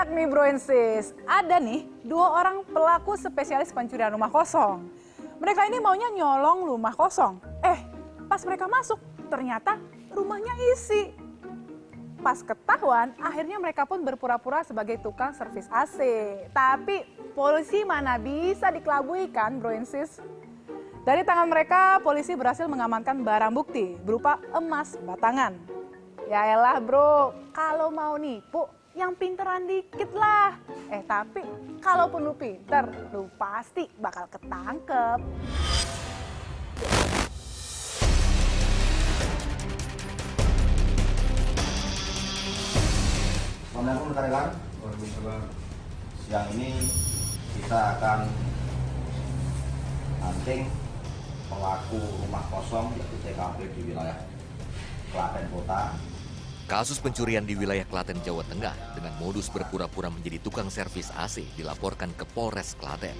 Kocak nih bro and sis, ada nih 2 orang pelaku spesialis pencurian rumah kosong. Mereka ini maunya nyolong rumah kosong. Pas mereka masuk ternyata rumahnya isi. Pas ketahuan akhirnya mereka pun berpura-pura sebagai tukang servis AC. Tapi polisi mana bisa dikelabui kan bro and sis? Dari tangan mereka polisi berhasil mengamankan barang bukti berupa emas batangan. Ya elah bro, kalau mau nipu yang pinteran dikit lah. Tapi kalaupun lu pinter, lu pasti bakal ketangkep. Assalamualaikum rekan-rekan. Siang ini kita akan hunting pelaku rumah kosong yaitu TKP di wilayah Klaten Kota. Kasus pencurian di wilayah Klaten, Jawa Tengah dengan modus berpura-pura menjadi tukang servis AC dilaporkan ke Polres Klaten.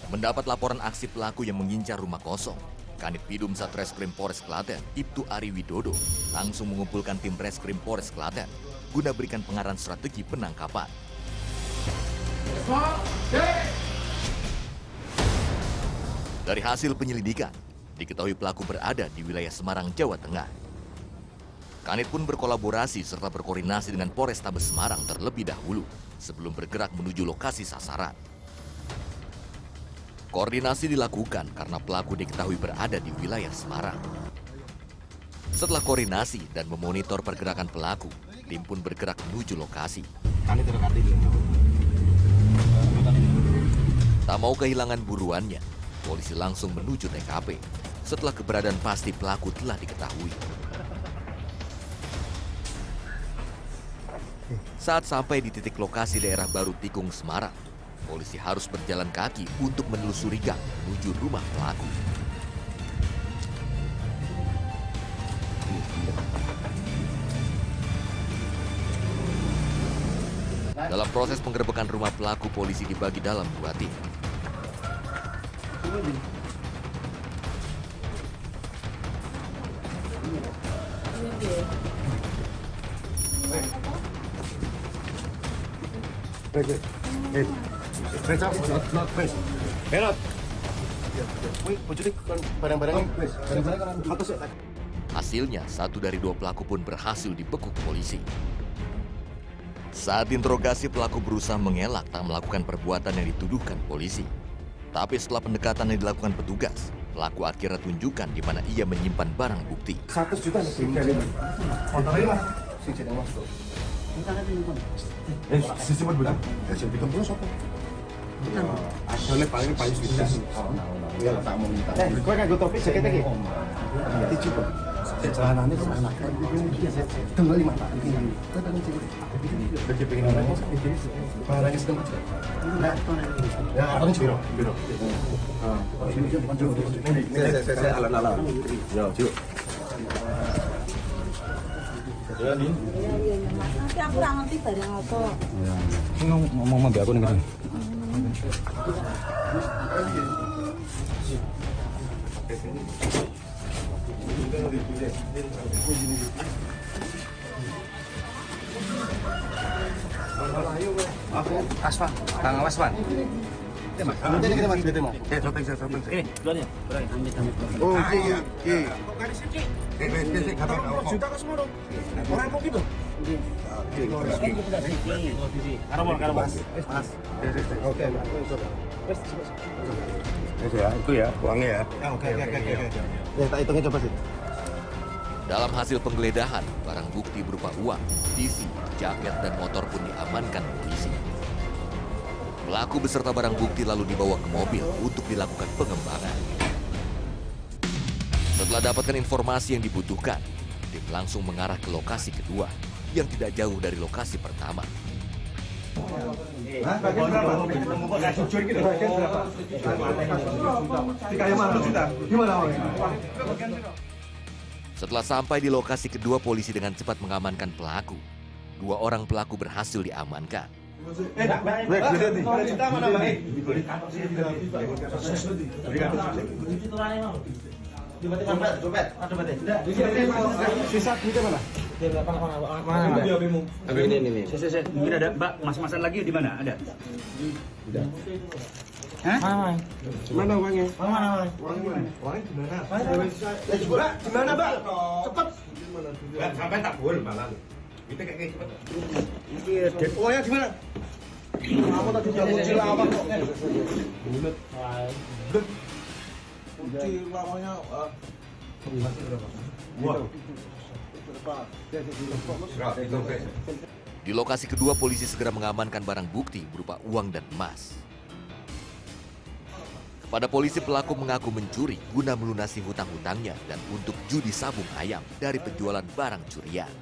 Mendapat laporan aksi pelaku yang mengincar rumah kosong, Kanit Bidum Satreskrim Polres Klaten, Ibtu Ari Widodo, langsung mengumpulkan tim Reskrim Polres Klaten guna berikan pengarahan strategi penangkapan. Dari hasil penyelidikan, diketahui pelaku berada di wilayah Semarang, Jawa Tengah. Kanit pun berkolaborasi serta berkoordinasi dengan Polrestabes Semarang terlebih dahulu sebelum bergerak menuju lokasi sasaran. Koordinasi dilakukan karena pelaku diketahui berada di wilayah Semarang. Setelah koordinasi dan memonitor pergerakan pelaku, tim pun bergerak menuju lokasi. Tak mau kehilangan buruannya, polisi langsung menuju TKP setelah keberadaan pasti pelaku telah diketahui. Saat sampai di titik lokasi daerah Baru Tikung, Semarang, polisi harus berjalan kaki untuk menelusuri gang menuju rumah pelaku. Dalam proses penggerebekan rumah pelaku, polisi dibagi dalam 2 tim. Hasilnya, 1 dari 2 pelaku pun berhasil dibekuk polisi. Saat interogasi, pelaku berusaha mengelak tak melakukan perbuatan yang dituduhkan polisi. Tapi setelah pendekatan yang dilakukan petugas, pelaku akhirnya tunjukkan di mana ia menyimpan barang bukti. 100 juta nih, motornya sing jeneng Mas. Sisi buat bilang, ya sing bikin terus apa? Asalnya paling sudah. Iya, tak mau minta. Kowe nganggo topi jaket iki. Jadi coba. Celanane kemana? Tunggu 5 Pak. Bagi pengen orang barangnya sedang aja. Ya, abang biro. Saya alam. Yo, Cuk. Nanti aku nggak ngerti barang apa. Ya. Ngomong sama aku nih kan. Aku Aswan, Kang Aswan. Ini kita masih mau. Satu. Ini, duluan ya. Oh, iya. Juta ke semua dong. Orang mau gitu. Karamol. Oke. Itu ya, uangnya ya. Oke. Ya, tak hitungnya coba sih. Dalam hasil penggeledahan, barang bukti berupa uang, TV, jaket, dan motor pun diamankan polisi. Pelaku beserta barang bukti lalu dibawa ke mobil untuk dilakukan pengembangan. Setelah dapatkan informasi yang dibutuhkan, tim langsung mengarah ke lokasi kedua yang tidak jauh dari lokasi pertama. Setelah sampai di lokasi kedua, polisi dengan cepat mengamankan pelaku. 2 orang pelaku berhasil diamankan. Sisa duitnya mana? Ini. Mungkin ada Mbak, mas-masan lagi di mana? Ada? Hah? Mana uangnya? Mana? Uangnya di mana? Di mana, Mbak? Cepat. Sampai tak boleh malah. Kita kayak cepet. Uangnya di mana? Kamu tadi udah muncul apa kok? Bulat. Kunci uangnya. Wah. Di lokasi kedua, polisi segera mengamankan barang bukti berupa uang dan emas. Kepada polisi, pelaku mengaku mencuri guna melunasi hutang-hutangnya dan untuk judi sabung ayam dari penjualan barang curian.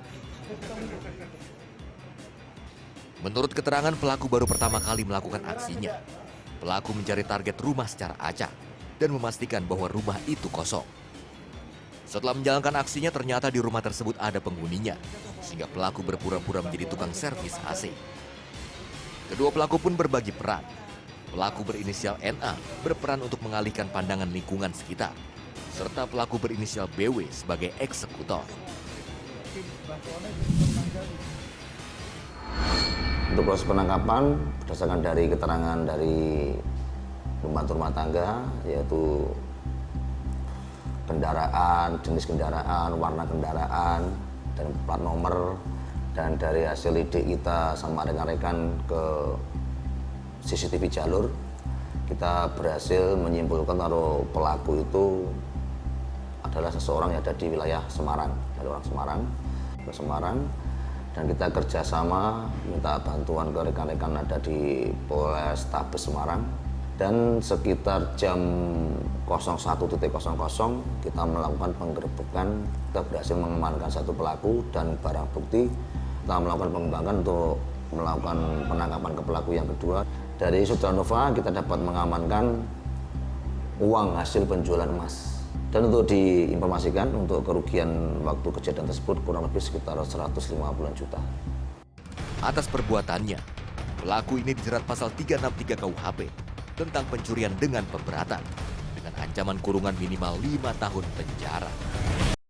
Menurut keterangan, pelaku baru pertama kali melakukan aksinya. Pelaku mencari target rumah secara acak dan memastikan bahwa rumah itu kosong. Setelah menjalankan aksinya, ternyata di rumah tersebut ada penghuninya, sehingga pelaku berpura-pura menjadi tukang servis AC. Kedua pelaku pun berbagi peran. Pelaku berinisial NA berperan untuk mengalihkan pandangan lingkungan sekitar, serta pelaku berinisial BW sebagai eksekutor. Untuk proses penangkapan, berdasarkan dari keterangan dari pembantu rumah tangga, yaitu kendaraan, jenis kendaraan, warna kendaraan, dan plat nomor, dan dari hasil lidik kita sama rekan-rekan ke CCTV jalur, kita berhasil menyimpulkan kalau pelaku itu adalah seseorang yang ada di wilayah Semarang, dari orang Semarang, dan kita kerjasama minta bantuan ke rekan-rekan ada di Polres Tabes Semarang. Dan sekitar jam 01.00 kita melakukan penggerbekan, kita berhasil mengamankan satu pelaku dan barang bukti. Kita melakukan pengembangan untuk melakukan penangkapan ke pelaku yang kedua. Dari Saudara Nova kita dapat mengamankan uang hasil penjualan emas. Dan untuk diinformasikan, untuk kerugian waktu kejadian tersebut kurang lebih sekitar 150 juta. Atas perbuatannya, pelaku ini dijerat pasal 363 KUHP tentang pencurian dengan pemberatan dengan ancaman kurungan minimal 5 tahun penjara.